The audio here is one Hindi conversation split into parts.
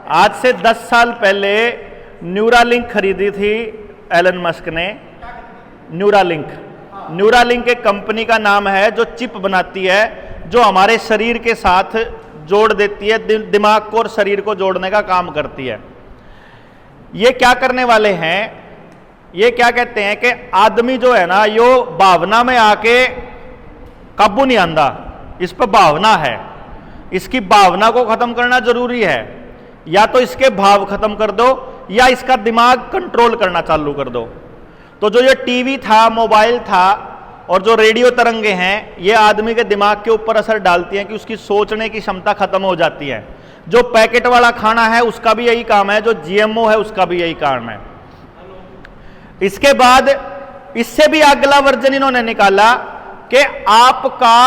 आज से 10 साल पहले न्यूरालिंक खरीदी थी एलन मस्क ने। न्यूरालिंक एक कंपनी का नाम है जो चिप बनाती है, जो हमारे शरीर के साथ जोड़ देती है, दिमाग को और शरीर को जोड़ने का काम करती है। ये क्या करने वाले हैं, ये क्या कहते हैं कि आदमी जो है ना, यो भावना में आके काबू नहीं आंदा, इस पर भावना है, इसकी भावना को खत्म करना जरूरी है। या तो इसके भाव खत्म कर दो या इसका दिमाग कंट्रोल करना चालू कर दो। तो जो ये टीवी था, मोबाइल था और जो रेडियो तरंगे हैं, ये आदमी के दिमाग के ऊपर असर डालती हैं कि उसकी सोचने की क्षमता खत्म हो जाती है। जो पैकेट वाला खाना है उसका भी यही काम है, जो जीएमओ है उसका भी यही काम है। इसके बाद इससे भी अगला वर्जन इन्होंने निकाला कि आपका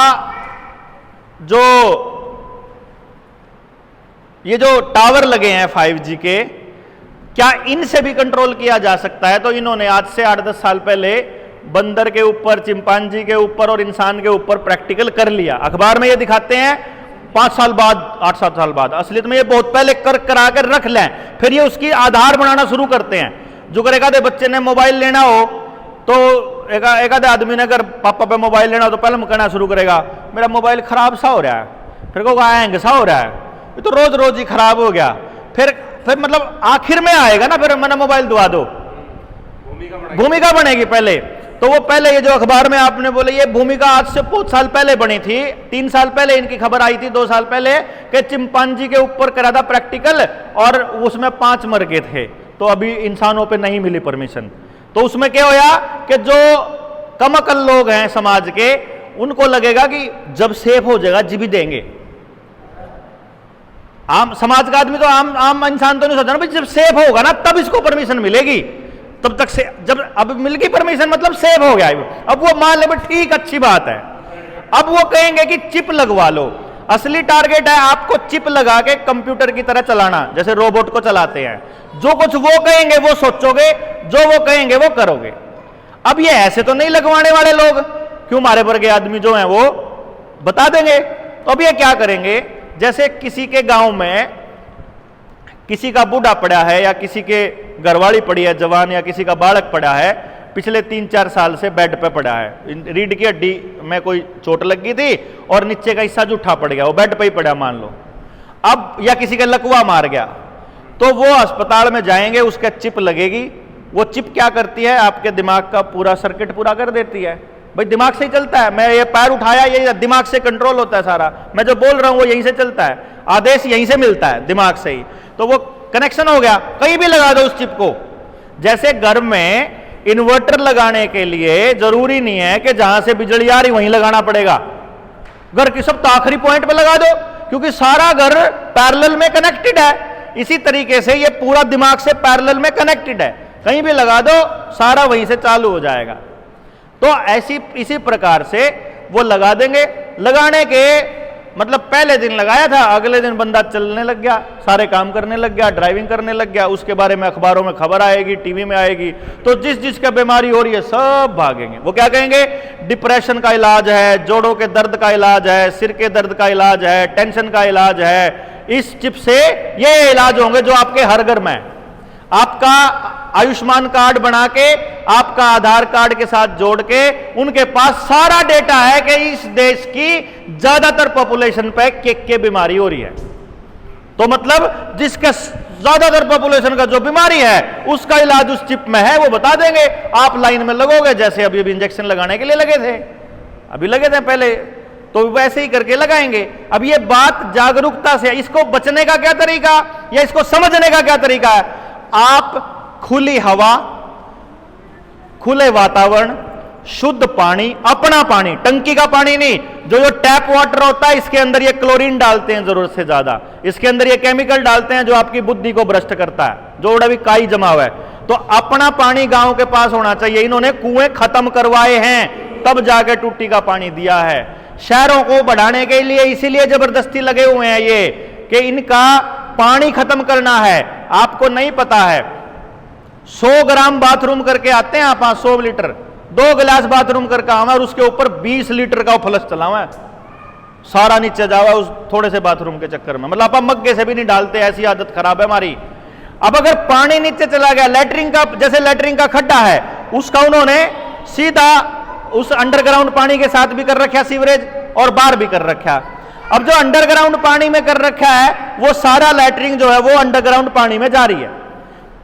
जो ये जो टावर लगे हैं 5G के, क्या इनसे भी कंट्रोल किया जा सकता है? तो इन्होंने आज से 8-10 साल पहले बंदर के ऊपर, चिंपांजी के ऊपर और इंसान के ऊपर प्रैक्टिकल कर लिया। अखबार में ये दिखाते हैं 5 साल बाद, 8-7 साल बाद। असलियत में ये बहुत पहले करा कर रख लें, फिर ये उसकी आधार बनाना शुरू करते हैं। जो अगर एकाधे बच्चे ने मोबाइल लेना हो तो एकाधे आदमी ने अगर पापा पे मोबाइल लेना हो तो पहले कहना शुरू करेगा मेरा मोबाइल खराब सा हो रहा है, फिर कहोगा हैंग सा हो रहा है, ये तो रोज रोज ही खराब हो गया। फिर मतलब आखिर में आएगा ना, फिर मैंने मोबाइल दुआ दो, भूमिका बनेगी पहले। तो वो पहले ये जो अखबार में आपने बोले, ये भूमिका आज से बहुत साल पहले बनी थी। 3 साल पहले इनकी खबर आई थी, 2 साल पहले, कि चिंपांजी के ऊपर करा था प्रैक्टिकल और उसमें 5 मर गए थे। तो अभी इंसानों पे नहीं मिली परमिशन। तो उसमें क्या होया कि जो कम अकल लोग हैं समाज के, उनको लगेगा कि जब सेफ हो जाएगा जी भी देंगे। आम समाज का आदमी तो आम इंसान तो नहीं सोचा ना भाई, जब सेफ होगा ना तब इसको परमिशन मिलेगी। तब तक से जब अब मिल गई परमिशन मतलब सेफ हो गया। अब वो मान ले ठीक, अच्छी बात है। अब वो कहेंगे कि चिप लगवा लो। असली टारगेट है आपको चिप लगा के कंप्यूटर की तरह चलाना, जैसे रोबोट को चलाते हैं। जो कुछ वो कहेंगे वो सोचोगे, जो वो कहेंगे वो करोगे। अब ये ऐसे तो नहीं लगवाने वाले लोग, क्यों मारे पर के आदमी जो हैं वो बता देंगे। तो अब ये क्या करेंगे, जैसे किसी के गांव में किसी का बूढ़ा पड़ा है या किसी के घरवाली पड़ी है जवान, या किसी का बालक पड़ा है, पिछले 3-4 साल से बेड पे पड़ा है, रीढ़ की हड्डी में कोई चोट लग गई थी और नीचे का हिस्सा जूठा पड़ गया, वो बेड पे ही पड़ा मान लो। अब या किसी का लकवा मार गया, तो वो अस्पताल में जाएंगे, उसका चिप लगेगी। वो चिप क्या करती है, आपके दिमाग का पूरा सर्किट पूरा कर देती है। भाई दिमाग से ही चलता है, मैं ये पैर उठाया, ये दिमाग से कंट्रोल होता है सारा, मैं जो बोल रहा हूं वो यहीं से चलता है, आदेश यहीं से मिलता है दिमाग से ही। तो वो कनेक्शन हो गया, कहीं भी लगा दो उस चिप को। जैसे घर में इन्वर्टर लगाने के लिए जरूरी नहीं है कि जहां से बिजली आ रही वहीं लगाना पड़ेगा, घर की सब तो आखिरी पॉइंट पे लगा दो, क्योंकि सारा घर पैरेलल में कनेक्टेड है। इसी तरीके से ये पूरा दिमाग से पैरेलल में कनेक्टेड है, कहीं भी लगा दो सारा वहीं से चालू हो जाएगा। तो ऐसी इसी प्रकार से वो लगा देंगे। लगाने के मतलब पहले दिन लगाया था, अगले दिन बंदा चलने लग गया, सारे काम करने लग गया, ड्राइविंग करने लग गया, उसके बारे में अखबारों में खबर आएगी, टीवी में आएगी, तो जिस जिसका बीमारी हो रही है सब भागेंगे। वो क्या कहेंगे, डिप्रेशन का इलाज है, जोड़ों के दर्द का इलाज है, सिर के दर्द का इलाज है, टेंशन का इलाज है, इस चिप से ये इलाज होंगे जो आपके हर घर में। आपका आयुष्मान कार्ड बना के, आपका आधार कार्ड के साथ जोड़ के, उनके पास सारा डेटा है कि इस देश की ज्यादातर पॉपुलेशन पे क्या बीमारी हो रही है। तो मतलब जिसके ज्यादातर पॉपुलेशन का जो बीमारी है उसका इलाज उस चिप में है, वो बता देंगे। आप लाइन में लगोगे, जैसे अभी इंजेक्शन लगाने के लिए लगे थे, अभी लगे थे पहले, तो वैसे ही करके लगाएंगे। अब ये बात जागरूकता से, इसको बचने का क्या तरीका या इसको समझने का क्या तरीका है, आप खुली हवा, खुले वातावरण, शुद्ध पानी, अपना पानी, टंकी का पानी नहीं, जो टैप वाटर होता है इसके अंदर ये क्लोरीन डालते हैं जरूरत से ज्यादा, इसके अंदर ये केमिकल डालते हैं जो आपकी बुद्धि को भ्रष्ट करता है, जो भी काई जमा हुआ है। तो अपना पानी गांव के पास होना चाहिए। इन्होंने कुएं खत्म करवाए हैं, तब जाके टूटी का पानी दिया है। शहरों को बढ़ाने के लिए इसीलिए जबरदस्ती लगे हुए हैं ये, कि इनका पानी खत्म करना है। आपको नहीं पता है, 100 ग्राम बाथरूम करके आते हैं आप, 100 लीटर, 2 गिलास बाथरूम करके आवा और उसके ऊपर 20 लीटर का फ्लश चला हुआ है। सारा नीचे जावा उस थोड़े से बाथरूम के चक्कर में, मतलब आप मग्गे से भी नहीं डालते, ऐसी आदत खराब है हमारी। अब अगर पानी नीचे चला गया, लैट्रिन का, जैसे लैट्रिन का खड्डा है उसका उन्होंने सीधा उस अंडरग्राउंड पानी के साथ भी कर रखा सीवरेज और बाहर भी कर रखा। अब जो अंडरग्राउंड पानी में कर रखा है वो सारा लैट्रिन जो है वो अंडरग्राउंड पानी में जा रही है।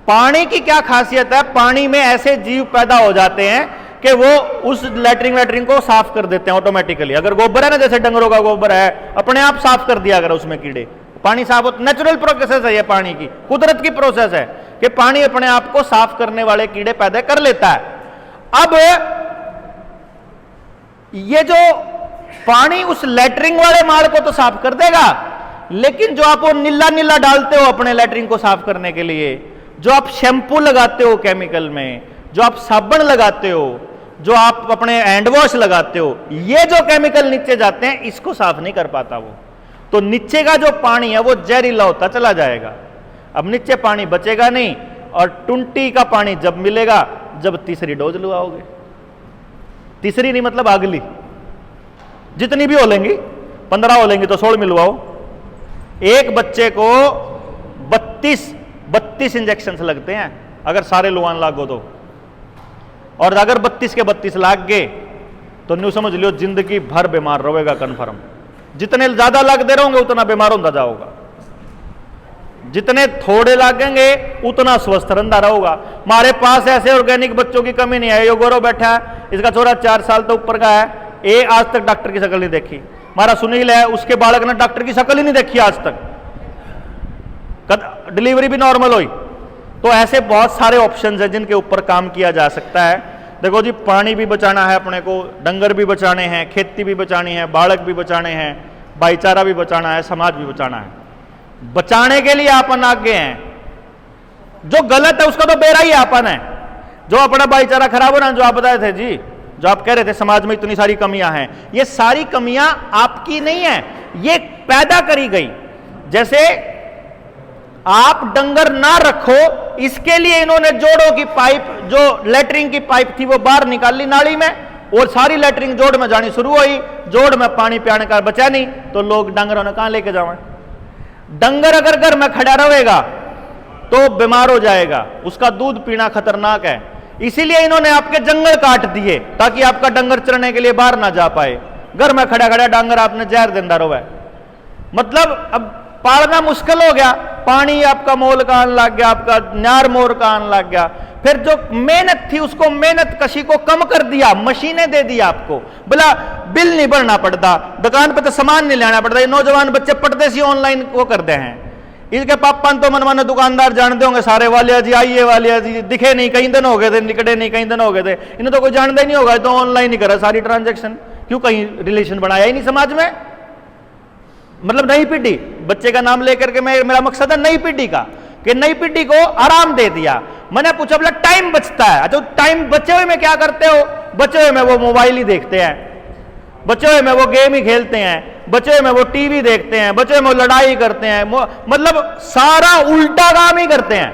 पानी की क्या खासियत है, पानी में ऐसे जीव पैदा हो जाते हैं कि वो उस लैट्रिन को साफ कर देते हैं ऑटोमेटिकली। अगर गोबर है ना, जैसे डंगरों का गोबर है, अपने आप साफ कर दिया अगर उसमें कीड़े, पानी साफ हो, नेचुरल प्रोसेस है ये, पानी की कुदरत की प्रोसेस है कि पानी अपने आप को साफ करने वाले कीड़े पैदा कर लेता है। अब ये जो पानी उस लैट्रिन वाले माल को तो साफ कर देगा, लेकिन जो आप वो नीला नीला डालते हो अपने लैट्रिन को साफ करने के लिए, जो आप शैम्पू लगाते हो केमिकल में, जो आप साबुन लगाते हो, जो आप अपने हैंड वॉश लगाते हो, ये जो केमिकल नीचे जाते हैं इसको साफ नहीं कर पाता वो, तो नीचे का जो पानी है वो जहरीला होता चला जाएगा। अब नीचे पानी बचेगा नहीं, और टुंटी का पानी जब मिलेगा जब तीसरी डोज लगाओगे, तीसरी नहीं मतलब अगली, जितनी भी हो लेंगी, 15 हो लेंगी तो 16 मिलवाओ। एक बच्चे को 32 इंजेक्शन लगते हैं अगर सारे लुआन लागो तो, और अगर 32 के 32 लाग गए तो न्यू समझ लियो जिंदगी भर बीमार रहेगा कन्फर्म। जितने ज्यादा लगते रहोगे उतना बीमार होता जाओगा, जितने थोड़े लागेंगे उतना स्वस्थ रंधा रहोगा। हमारे पास ऐसे ऑर्गेनिक बच्चों की कमी नहीं है। यो गौरव बैठा है, इसका छोरा 4 साल तो ऊपर का है, ये आज तक डॉक्टर की शक्ल नहीं देखी। हमारा सुनील है, उसके बालक ने डॉक्टर की शक्ल ही नहीं देखी आज तक, डिलीवरी भी नॉर्मल हुई। तो ऐसे बहुत सारे ऑप्शंस हैं जिनके ऊपर काम किया जा सकता है। देखो जी, पानी भी बचाना है अपने को, डंगर भी बचाने हैं, खेती भी बचानी है, बालक भी बचाने हैं, भाईचारा भी बचाना है, समाज भी बचाना है। बचाने के लिए अपन आगे हैं, जो गलत है उसका तो बेरा ही अपन है। जो अपना भाईचारा खराब हो ना, जो आप बताए थे जी, जो आप कह रहे थे समाज में इतनी सारी कमियां हैं, ये सारी कमियां आपकी नहीं है, ये पैदा करी गई। जैसे आप डंगर ना रखो, इसके लिए इन्होंने जोड़ों की पाइप, जो लैट्रिन की पाइप थी वो बाहर निकाल ली नाली में, और सारी लैट्रिन जोड़ में जानी शुरू हुई। जोड़ में पानी पियाने का बचा नहीं तो लोग डंगरों ने कहां लेके जावे। डंगर अगर घर में खड़ा रहेगा तो बीमार हो जाएगा, उसका दूध पीना खतरनाक है। इसीलिए इन्होंने आपके जंगल काट दिए ताकि आपका डंगर चरने के लिए बाहर ना जा पाए। घर में खड़ा खड़ा डंगर आपने जहर देंदा रहो है, मतलब अब पालना मुश्किल हो गया। पानी आपका मोल का आने लग गया, आपका न्यार मोर का आने लग गया। फिर जो मेहनत थी उसको, मेहनत कशी को कम कर दिया, मशीनें दे दी आपको, बोला बिल नहीं भरना पड़ता, दुकान पे तो सामान नहीं लाना पड़ता। ये नौजवान बच्चे पढ़ते सी ऑनलाइन वो करते हैं। इसके पापा तो मन मन दुकानदार जानते होंगे सारे, वालिया जी आइए, वालिया जी दिखे नहीं, कई दिन हो गए थे, निकटे नहीं कई दिन हो गए थे, इन्हें तो कोई जानता ही नहीं होगा, तो ऑनलाइन ही करा सारी ट्रांजेक्शन। क्यों, कहीं रिलेशन बनाया ही नहीं समाज में। मतलब नई पीढ़ी, बच्चे का नाम लेकर के मेरा मकसद है नई पीढ़ी का, कि नई पीढ़ी को आराम दे दिया। मैंने पूछा बोला टाइम बचता है, अच्छा टाइम बचे हुए में क्या करते हो? बचे हुए में वो मोबाइल ही देखते हैं, बचे हुए में वो गेम ही खेलते हैं, बचे हुए में वो टीवी देखते हैं, बचे हुए में वो लड़ाई करते हैं, मतलब सारा उल्टा काम ही करते हैं।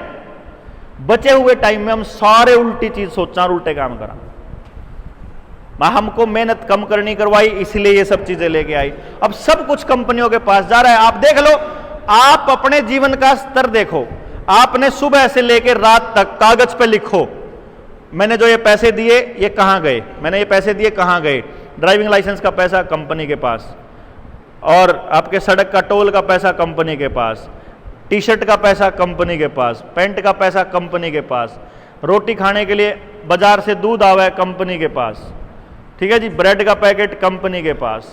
बचे हुए टाइम में हम सारे उल्टी चीज सोचा और उल्टे काम करा। हमको मेहनत कम करनी करवाई, इसलिए ये सब चीजें लेके आई। अब सब कुछ कंपनियों के पास जा रहा है। आप देख लो, आप अपने जीवन का स्तर देखो, आपने सुबह से लेकर रात तक कागज पे लिखो, मैंने जो ये पैसे दिए ये कहां गए, मैंने ये पैसे दिए कहां गए। ड्राइविंग लाइसेंस का पैसा कंपनी के पास, और आपके सड़क का टोल का पैसा कंपनी के पास, टी शर्ट का पैसा कंपनी के पास, पैंट का पैसा कंपनी के पास, रोटी खाने के लिए बाजार से दूध आवा है कंपनी के पास, ठीक है जी, ब्रेड का पैकेट कंपनी के पास,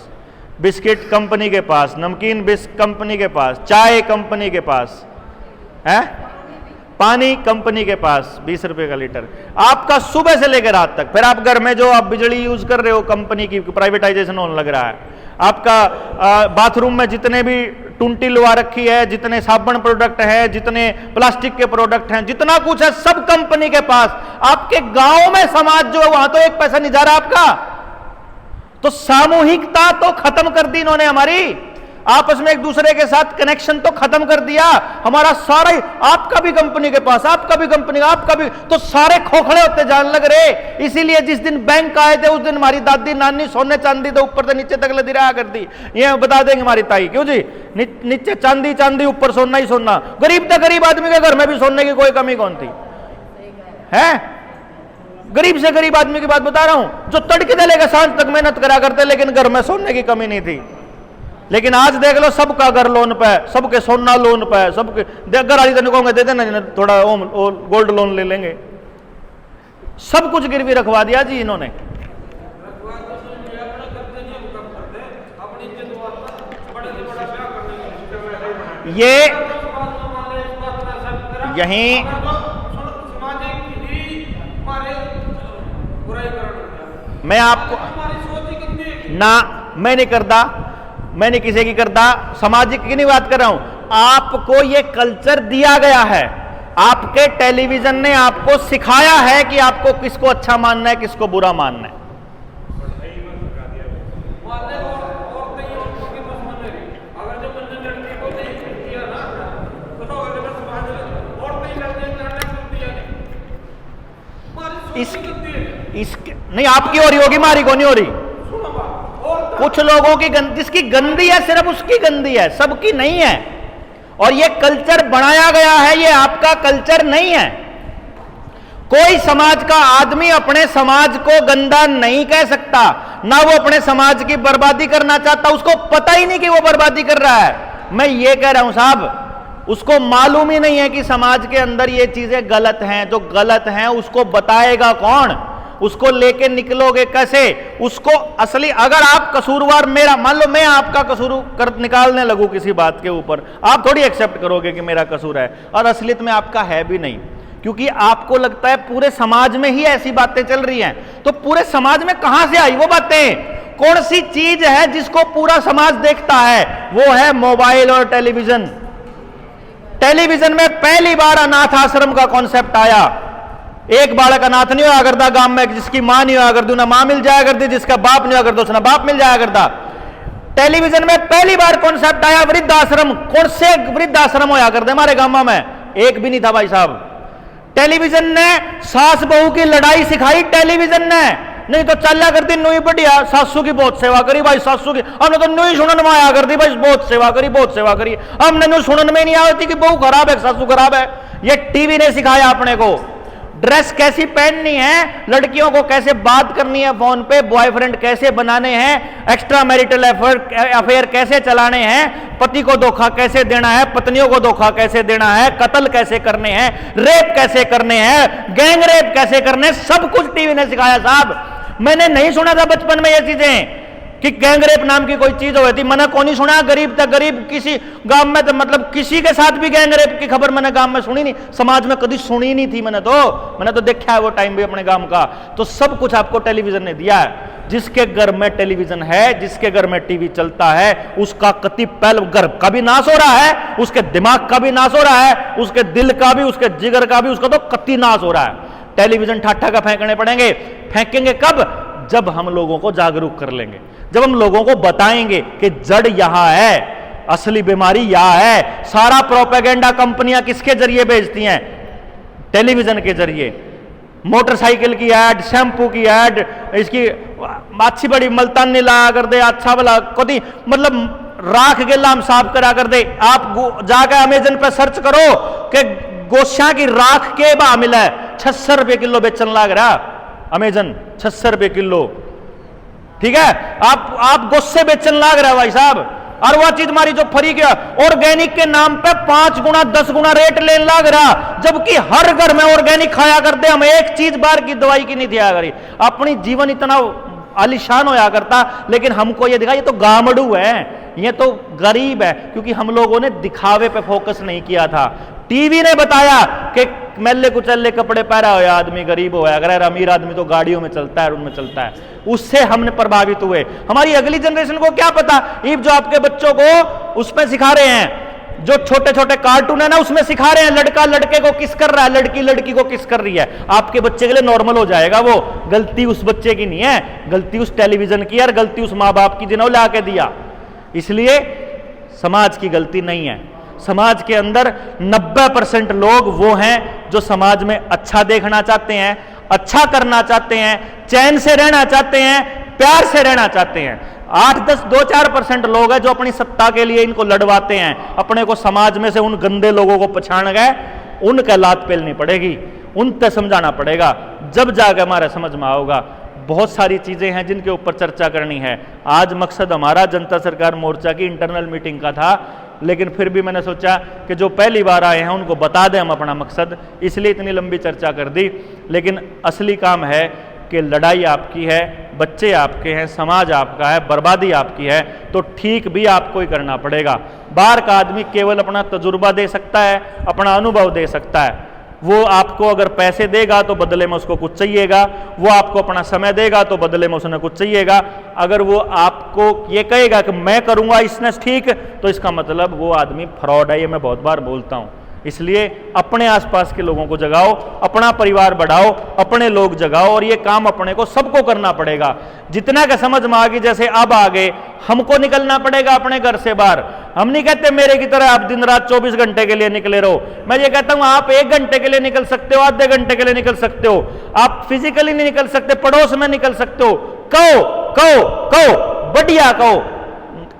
बिस्किट कंपनी के पास, नमकीन बिस्क कंपनी के पास, चाय कंपनी के पास है, पानी कंपनी के पास 20 रुपए का लीटर, आपका सुबह से लेकर रात तक। फिर आप घर में जो आप बिजली यूज कर रहे हो कंपनी की, प्राइवेटाइजेशन होने लग रहा है। आपका बाथरूम में जितने भी टुंटी लुआ रखी है, जितने साबुन प्रोडक्ट है, जितने प्लास्टिक के प्रोडक्ट हैं, जितना कुछ है सब कंपनी के पास। आपके गांव में समाज जो है वहां तो एक पैसा नहीं जा रहा आपका। तो सामूहिकता तो खत्म कर दी इन्होंने हमारी। आपस में एक दूसरे के साथ कनेक्शन तो खत्म कर दिया। हमारा सारा ही आपका भी कंपनी के पास, आपका भी कंपनी, आपका भी, तो सारे खोखले होते जान लग रहे। इसीलिए जिस दिन बैंक आए थे उस दिन हमारी दादी नानी सोने चांदी तो ऊपर से नीचे तक लदी रहा करती। ये बता देंगे हमारी ताई, क्यों जी, नीचे चांदी चांदी, ऊपर सोना ही सोना। गरीब तो गरीब आदमी के घर में भी सोने की कोई कमी कौन थी, है? गरीब से गरीब आदमी की बात बता रहा हूं, जो तड़के से लेकर सांझ तक मेहनत करा करते, लेकिन घर में सोने की कमी नहीं थी। लेकिन आज देख लो, सबका घर लोन पे है, सबके सोना लोन पे है, सबके घर वाली तो कहूंगे दे देना थोड़ा गोल्ड लोन ले लेंगे। सब कुछ गिरवी रखवा दिया जी इन्होंने। ये यहीं मैं आपको ना, मैं नहीं करता, मैंने किसी की करता, सामाजिक की नहीं बात कर रहा हूं। आपको ये कल्चर दिया गया है, आपके टेलीविजन ने आपको सिखाया है कि आपको किसको अच्छा मानना है, किसको बुरा मानना है। इसके नहीं, आपकी हो रही होगी, मारी को नहीं हो रही। कुछ लोगों की जिसकी गंदी है सिर्फ उसकी गंदी है, सबकी नहीं है। और ये कल्चर बनाया गया है, ये आपका कल्चर नहीं है। कोई समाज का आदमी अपने समाज को गंदा नहीं कह सकता, ना वो अपने समाज की बर्बादी करना चाहता, उसको पता ही नहीं कि वो बर्बादी कर रहा है। मैं ये कह रहा हूं साहब, उसको मालूम ही नहीं है कि समाज के अंदर ये चीजें गलत हैं। जो गलत हैं उसको बताएगा कौन, उसको लेके निकलोगे कैसे, उसको असली, अगर आप कसूरवार, मेरा मान लो मैं आपका कसूर कर निकालने लगूं किसी बात के ऊपर, आप थोड़ी एक्सेप्ट करोगे कि मेरा कसूर है, और असलियत में आपका है भी नहीं, क्योंकि आपको लगता है पूरे समाज में ही ऐसी बातें चल रही हैं। तो पूरे समाज में कहां से आई वो बातें? कौन सी चीज है जिसको पूरा समाज देखता है? वो है मोबाइल और टेलीविजन। टेलीविजन में पहली बार अनाथ आश्रम का कॉन्सेप्ट आया। एक बालक अनाथ नहीं हुआ करता गांव में, जिसकी मां नहीं हुआ करती उन्हें मां मिल जाया करती, जिसका बाप नहीं हुआ करता उसने बाप मिल जाया करता। टेलीविजन में पहली बार कॉन्सेप्ट आया वृद्धाश्रम। कौन से वृद्धाश्रम होया करते हमारे गांव में? एक भी नहीं था भाई साहब। टेलीविजन ने सास बहू की लड़ाई सिखाई, टेलीविजन ने, नहीं तो चला करती नुई बढ़िया, सासू की बहुत सेवा करी भाई, सासू की हमने तो नुई सुनन में आया करती भाई, बहुत सेवा करी, बहुत सेवा करी। हमने नु सुनन में नहीं आती कि बहू खराब है, सासू खराब है। ये टीवी ने सिखाया अपने को। ड्रेस कैसी पहननी है, लड़कियों को कैसे बात करनी है फोन पे, बॉयफ्रेंड कैसे बनाने हैं, एक्स्ट्रा मैरिटल अफेयर कैसे चलाने हैं, पति को धोखा कैसे देना है, पत्नियों को धोखा कैसे देना है, कत्ल कैसे करने हैं, रेप कैसे करने हैं, गैंग रेप कैसे करने, सब कुछ टीवी ने सिखाया साहब। मैंने नहीं सुना था बचपन में ये चीजें कि गैंगरेप नाम की कोई चीज होती, मैंने कौन नहीं सुना। गरीब तक गरीब, किसी गांव में तो मतलब किसी के साथ भी गैंगरेप की खबर मैंने गांव में सुनी नहीं, समाज में कभी सुनी नहीं थी। मैंने तो देखा है वो टाइम भी अपने गांव का। तो सब कुछ आपको टेलीविजन ने दिया है। जिसके घर में टेलीविजन है, जिसके घर में टीवी चलता है, उसका कति पहल घर का भी नाश हो रहा है, उसके दिमाग का भी नाश हो रहा है, उसके दिल का भी, उसके जिगर का भी, उसका तो कति नाश हो रहा है। टेलीविजन ठाठा का फेंकने पड़ेंगे। फेंकेंगे कब? जब हम लोगों को जागरूक कर लेंगे, जब हम लोगों को बताएंगे कि जड़ यहां है, असली बीमारी यहां है। सारा प्रोपेगेंडा कंपनियां किसके जरिए भेजती हैं? टेलीविजन के जरिए। मोटरसाइकिल की ऐड, शैम्पू की ऐड, इसकी अच्छी बड़ी मलतानी ला कर दे, अच्छा वाला कभी मतलब राख के लाम साफ करा कर दे। आप जाकर अमेजन पर सर्च करो कि गोश्या की राख के बा मिला है, 600 रुपए किलो बेचन लग रहा अमेजन, 600 रुपए किलो। ठीक है, आप गुस्से बेचन लाग रहा है भाई साहब। और वह चीज हमारी जो फरी गया ऑर्गेनिक के नाम पे 5 गुना 10 गुना रेट लेने लाग रहा, जबकि हर घर में ऑर्गेनिक खाया करते। हम एक चीज बार की दवाई की नहीं दिया करी। अपनी जीवन इतना आलिशान होया करता, लेकिन हमको ये दिखा ये तो गामड़ू है, ये तो गरीब है, क्योंकि हम लोगों ने दिखावे पे फोकस नहीं किया था। टीवी ने बताया कि मैले कुचले कपड़े पहरा हो आदमी गरीब हो, अगर अमीर आदमी तो गाड़ियों में चलता है, उनमें चलता है। उससे हमने प्रभावित हुए। हमारी अगली जनरेशन को क्या पता, इब जो आपके बच्चों को उसमें सिखा रहे हैं, जो छोटे छोटे कार्टून है ना, उसमें सिखा रहे हैं लड़का लड़के को किस कर रहा है, लड़की लड़की को किस कर रही है। आपके बच्चे के लिए नॉर्मल हो जाएगा। वो गलती उस बच्चे की नहीं है, गलती उस टेलीविजन की और गलती उस माँ बाप की जिन्होंने ला के दिया। इसलिए समाज की गलती नहीं है। समाज के अंदर 90% लोग वो हैं जो समाज में अच्छा देखना चाहते हैं, अच्छा करना चाहते हैं, चैन से रहना चाहते हैं, प्यार से रहना चाहते हैं। 8-10 2-4% लोग हैं जो अपनी सत्ता के लिए इनको लड़वाते हैं, अपने को समाज में से उन गंदे लोगों को पछाड़ गए, उनका लात पेलनी पड़ेगी, उन तक समझाना पड़ेगा, जब जाकर हमारे समझ में आओगा। बहुत सारी चीजें हैं जिनके ऊपर चर्चा करनी है। आज मकसद हमारा जनता सरकार मोर्चा की इंटरनल मीटिंग का था, लेकिन फिर भी मैंने सोचा कि जो पहली बार आए हैं उनको बता दें हम अपना मकसद, इसलिए इतनी लंबी चर्चा कर दी। लेकिन असली काम है कि लड़ाई आपकी है, बच्चे आपके हैं, समाज आपका है, बर्बादी आपकी है, तो ठीक भी आपको ही करना पड़ेगा। बाहर का आदमी केवल अपना तजुर्बा दे सकता है, अपना अनुभव दे सकता है। वो आपको अगर पैसे देगा तो बदले में उसको कुछ चाहिएगा, वो आपको अपना समय देगा तो बदले में उसने कुछ चाहिएगा। अगर वो आपको ये कहेगा कि मैं करूंगा इसने ठीक, तो इसका मतलब वो आदमी फ्रॉड है। ये मैं बहुत बार बोलता हूं। इसलिए अपने आसपास के लोगों को जगाओ, अपना परिवार बढ़ाओ, अपने लोग जगाओ, और ये काम अपने को सबको करना पड़ेगा। जितना का समझ में आ गई, जैसे अब आगे हमको निकलना पड़ेगा अपने घर से बाहर। हम नहीं कहते मेरे की तरह आप दिन रात 24 घंटे के लिए निकले रहो। मैं ये कहता हूं आप 1 घंटे के लिए निकल सकते हो, आधे घंटे के लिए निकल सकते हो। आप फिजिकली नहीं निकल सकते, पड़ोस में निकल सकते हो। कहो कहो कहो, बढ़िया कहो,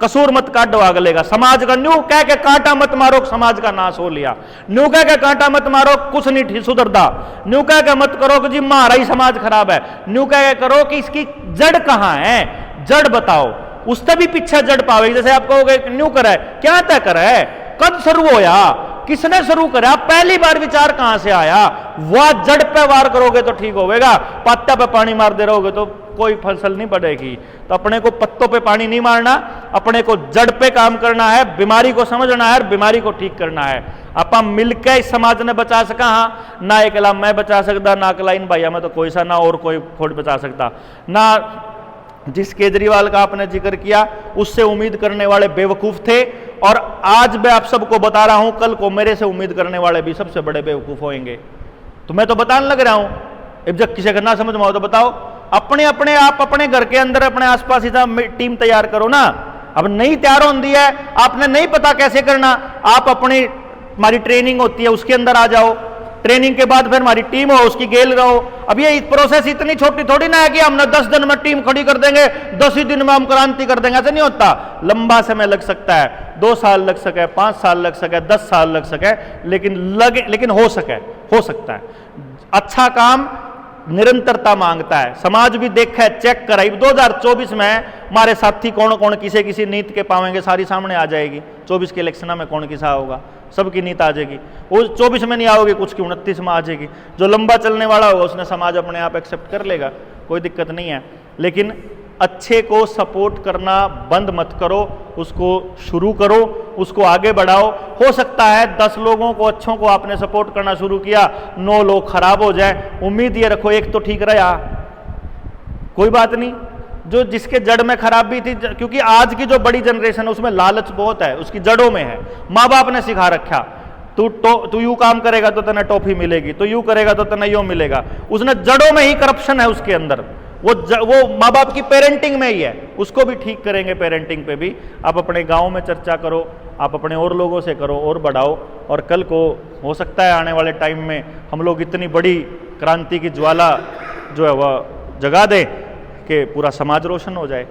कसूर मत काटो अगलेगा। समाज का न्यू कह के कांटा मत मारो, समाज का नाश हो लिया। न्यू कह के कांटा मत मारो, कुछ नहीं सुधरता। न्यू कह के मत करो कि जी हमारा ही समाज खराब है। न्यू कह के करो कि इसकी जड़ कहां है, जड़ बताओ, उससे भी पीछे जड़ पावे। जैसे आप कहोगे न्यू करा है, क्या तय करा है, कब शुरू होया, किसने शुरू करा, पहली बार विचार कहां से आया, वह जड़ पे वार करोगे तो ठीक होगा। पत्ता पे पानी मार दे रहोगे तो कोई फसल नहीं बढ़ेगी। तो अपने को पत्तों पे पानी नहीं मारना, अपने को जड़ पे काम करना है, बीमारी को समझना है और बीमारी को ठीक करना है। आप मिलकर इस समाज ने बचा सका, हाँ ना अकेला मैं बचा सकता, ना अकेला इन भाइयों में तो कोई सा, ना और कोई खोट बचा सकता, ना जिस केजरीवाल का आपने जिक्र किया उससे उम्मीद करने वाले बेवकूफ थे। और आज मैं आप सबको बता रहा हूं, कल को मेरे से उम्मीद करने वाले भी सबसे बड़े बेवकूफ होंगे। तो मैं तो बताने लग रहा हूं, जब किसी का ना समझ में आओ तो बताओ। अपने अपने आप अपने घर के अंदर अपने आसपास ही टीम तैयार करो ना। अब नहीं तैयार होती है, आपने नहीं पता कैसे करना, आप अपनी हमारी ट्रेनिंग होती है उसके अंदर आ जाओ। ट्रेनिंग के बाद फिर हमारी टीम हो, उसकी गेल रहो। अब ये प्रोसेस इतनी छोटी थोड़ी ना है कि हमने 10 दिन में टीम खड़ी कर देंगे, 10 ही दिन में हम क्रांति कर देंगे, ऐसा नहीं होता। लंबा समय लग सकता है, 2 साल लग सके, 5 साल लग सके, 10 साल लग सके, लेकिन हो सकता है। अच्छा काम निरंतरता मांगता है। समाज भी देखा है, चेक करा। 2024 में हमारे साथी कौन कौन किसी नीति के पावेंगे, सारी सामने आ जाएगी। 24 के इलेक्शन में कौन किसा होगा, सबकी नीति आ जाएगी। वो 24 में नहीं आओगे, कुछ की 29 में आ जाएगी। जो लंबा चलने वाला होगा उसने समाज अपने आप एक्सेप्ट कर लेगा, कोई दिक्कत नहीं है। लेकिन अच्छे को सपोर्ट करना बंद मत करो, उसको शुरू करो, उसको आगे बढ़ाओ। हो सकता है 10 लोगों को अच्छों को आपने सपोर्ट करना शुरू किया, 9 लोग खराब हो जाए, उम्मीद ये रखो एक तो ठीक रहा, कोई बात नहीं। जो जिसके जड़ में खराबी थी, क्योंकि आज की जो बड़ी जनरेशन है उसमें लालच बहुत है, उसकी जड़ों में है। माँ बाप ने सिखा रखा, तू यूं काम करेगा तो तेने टॉफी मिलेगी, तो यूं करेगा तो तेने यूं मिलेगा। उसने जड़ों में ही करप्शन है उसके अंदर। वो माँ बाप की पेरेंटिंग में ही है, उसको भी ठीक करेंगे। पेरेंटिंग पे भी आप अपने गांव में चर्चा करो, आप अपने और लोगों से करो और बढ़ाओ। और कल को हो सकता है आने वाले टाइम में हम लोग इतनी बड़ी क्रांति की ज्वाला जो है वह जगा दें कि पूरा समाज रोशन हो जाए।